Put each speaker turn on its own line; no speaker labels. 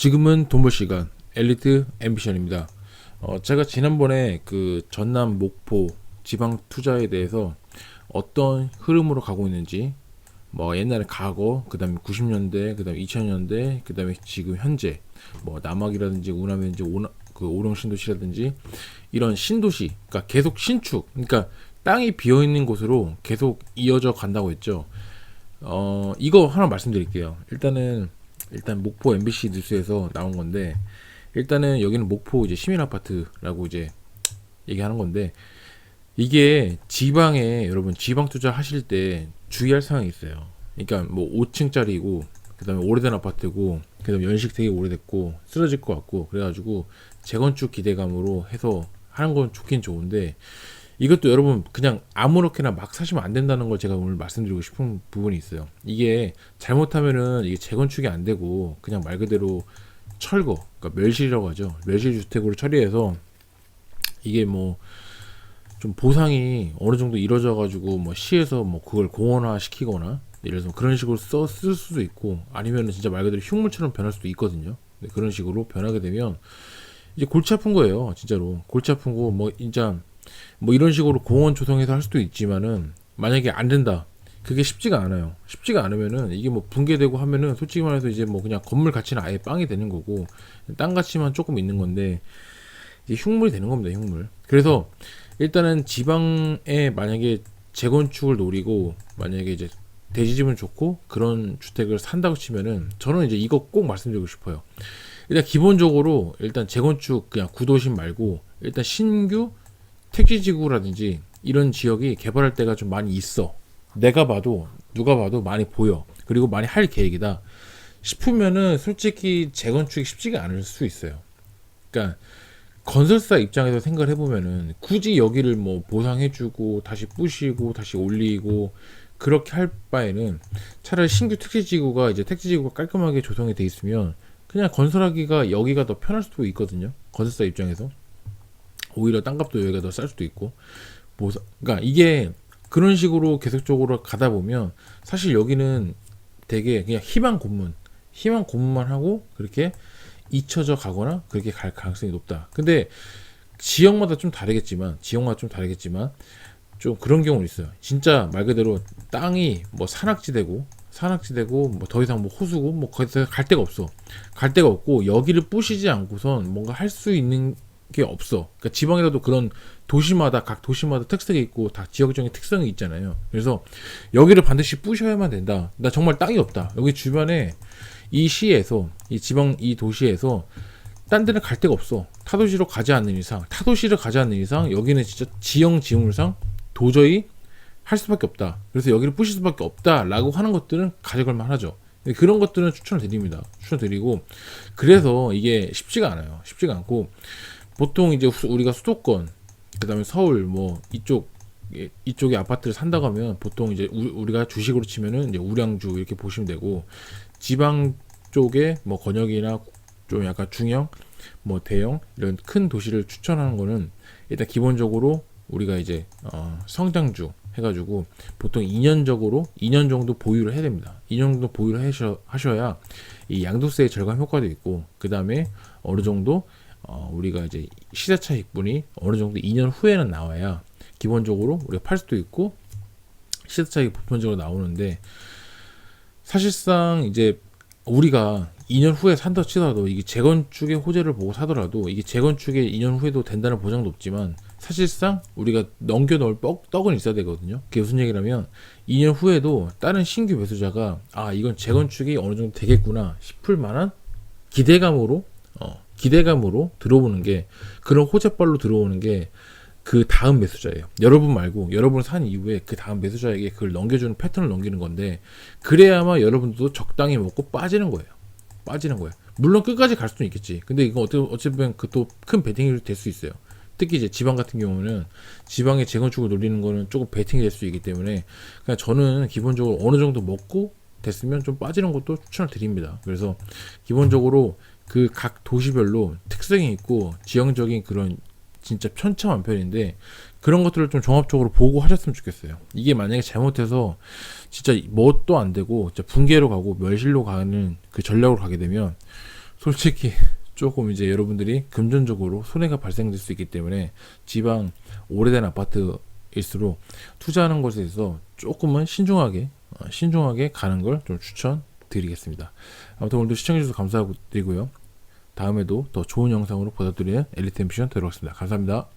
지금은 돈 벌 시간 엘리트 앰비션입니다. 제가 지난번에 그 전남 목포 지방 투자에 대해서 어떤 흐름으로 가고 있는지, 뭐 옛날에 과거, 그다음에 90년대, 그다음에 2000년대, 그다음에 지금 현재, 뭐 남학이라든지 우남이라든지 오령 신도시라든지 이런 신도시, 그러니까 계속 신축, 그러니까 땅이 비어 있는 곳으로 계속 이어져 간다고 했죠. 이거 하나 말씀드릴게요. 일단 목포 MBC 뉴스에서 나온 건데, 일단은 여기는 목포 이제 시민 아파트라고 이제 얘기하는 건데, 이게 지방에 여러분 지방 투자 하실 때 주의할 사항이 있어요. 그러니까 뭐 5층짜리고 그다음에 오래된 아파트고 그다음에 연식 되게 오래됐고 쓰러질 것 같고 그래가지고 재건축 기대감으로 해서 하는 건 좋긴 좋은데, 이것도 여러분 그냥 아무렇게나 막 사시면 안 된다는 걸 제가 오늘 말씀드리고 싶은 부분이 있어요. 이게 잘못하면은 이게 재건축이 안 되고 그냥 말 그대로 철거, 그러니까 멸실이라고 하죠. 멸실 주택으로 처리해서 이게 뭐 좀 보상이 어느 정도 이루어져 가지고 뭐 시에서 뭐 그걸 공원화 시키거나 예를 들어서 그런 식으로 쓸 수도 있고, 아니면은 진짜 말 그대로 흉물처럼 변할 수도 있거든요. 그런 식으로 변하게 되면 이제 골치 아픈 거예요. 진짜로 골치 아픈 거, 뭐 진짜 뭐 이런 식으로 공원 조성해서 할 수도 있지만은 만약에 안 된다, 그게 쉽지가 않아요. 쉽지가 않으면은 이게 뭐 붕괴되고 하면은 솔직히 말해서 이제 뭐 그냥 건물 가치는 아예 빵이 되는 거고 땅 가치만 조금 있는 건데 이제 흉물이 되는 겁니다. 흉물. 그래서 일단은 지방에 만약에 재건축을 노리고 만약에 이제 대지집은 좋고 그런 주택을 산다고 치면은 저는 이제 이거 꼭 말씀드리고 싶어요. 일단 기본적으로 일단 재건축 그냥 구도심 말고 일단 신규 택지지구라든지 이런 지역이 개발할 때가 좀 많이 있어. 내가 봐도 누가 봐도 많이 보여. 그리고 많이 할 계획이다 싶으면은 솔직히 재건축이 쉽지가 않을 수 있어요. 그러니까 건설사 입장에서 생각을 해보면은 굳이 여기를 뭐 보상해주고 다시 부시고 다시 올리고 그렇게 할 바에는 차라리 신규 택지지구가 이제 택지지구가 깔끔하게 조성이 돼 있으면 그냥 건설하기가 여기가 더 편할 수도 있거든요. 건설사 입장에서 오히려 땅값도 여기가 더 쌀 수도 있고, 그러니까 이게 그런 식으로 계속적으로 가다 보면 사실 여기는 되게 그냥 희망 고문만 하고 그렇게 잊혀져 가거나 그렇게 갈 가능성이 높다. 근데 지역마다 좀 다르겠지만 좀 그런 경우는 있어요. 진짜 말 그대로 땅이 뭐 산악지대고 뭐 더 이상 뭐 호수고 뭐 거기서 갈 데가 없어. 갈 데가 없고 여기를 부시지 않고선 뭔가 할 수 있는 게 없어. 그러니까 지방이라도 그런 각 도시마다 특색이 있고 다 지역적인 특성이 있잖아요. 그래서 여기를 반드시 부셔야만 된다. 나 정말 땅이 없다. 여기 주변에 이 시에서 이 도시에서 딴 데는 갈 데가 없어. 타도시를 가지 않는 이상 여기는 진짜 지형지물상 도저히 할 수밖에 없다. 그래서 여기를 부실 수밖에 없다라고 하는 것들은 가져갈 만하죠. 그런 것들은 추천을 드립니다. 추천드리고, 그래서 이게 쉽지가 않아요. 쉽지가 않고 보통 이제 우리가 수도권, 그다음에 서울 뭐 이쪽에 아파트를 산다고 하면 보통 이제 우리가 주식으로 치면은 이제 우량주 이렇게 보시면 되고, 지방 쪽에 뭐 권역이나 좀 약간 중형, 뭐 대형 이런 큰 도시를 추천하는 거는 일단 기본적으로 우리가 이제 성장주 해가지고 보통 2년 정도 보유를 해야 됩니다. 2년 정도 보유를 하셔야 이 양도세 절감 효과도 있고, 그 다음에 어느 정도 우리가 이제 시세 차익분이 어느 정도 2년 후에는 나와야 기본적으로 우리가 팔 수도 있고 시세 차익이 보편적으로 나오는데, 사실상 이제 우리가 2년 후에 산다 치더라도 이게 재건축의 호재를 보고 사더라도 이게 재건축에 2년 후에도 된다는 보장도 없지만 사실상 우리가 넘겨놓을 떡은 있어야 되거든요. 그게 무슨 얘기냐면 2년 후에도 다른 신규 매수자가 이건 재건축이 어느 정도 되겠구나 싶을 만한 기대감으로 들어오는 게, 그런 호재빨로 들어오는 게 그 다음 매수자예요. 여러분 말고 여러분 산 이후에 그 다음 매수자에게 그걸 넘겨주는 패턴을 넘기는 건데, 그래야만 여러분도 적당히 먹고 빠지는 거예요. 물론 끝까지 갈 수는 있겠지. 근데 이거 어차피 그 또 큰 베팅이 될 수 있어요. 특히 이제 지방 같은 경우는 지방의 재건축을 노리는 거는 조금 베팅이 될 수 있기 때문에 그냥 저는 기본적으로 어느 정도 먹고 됐으면 좀 빠지는 것도 추천을 드립니다. 그래서 기본적으로 그 각 도시별로 특성이 있고 지형적인 그런 진짜 편차만편인데 그런 것들을 좀 종합적으로 보고 하셨으면 좋겠어요. 이게 만약에 잘못해서 진짜 뭣도 안 되고 진짜 붕괴로 가고 멸실로 가는 그 전략으로 가게 되면 솔직히 조금 이제 여러분들이 금전적으로 손해가 발생될 수 있기 때문에 지방 오래된 아파트일수록 투자하는 것에 대해서 조금은 신중하게 가는 걸 좀 추천드리겠습니다. 아무튼 오늘도 시청해주셔서 감사드리고요. 다음에도 더 좋은 영상으로 보답드리는 엘리트 앰비션 되도록 하겠습니다. 감사합니다.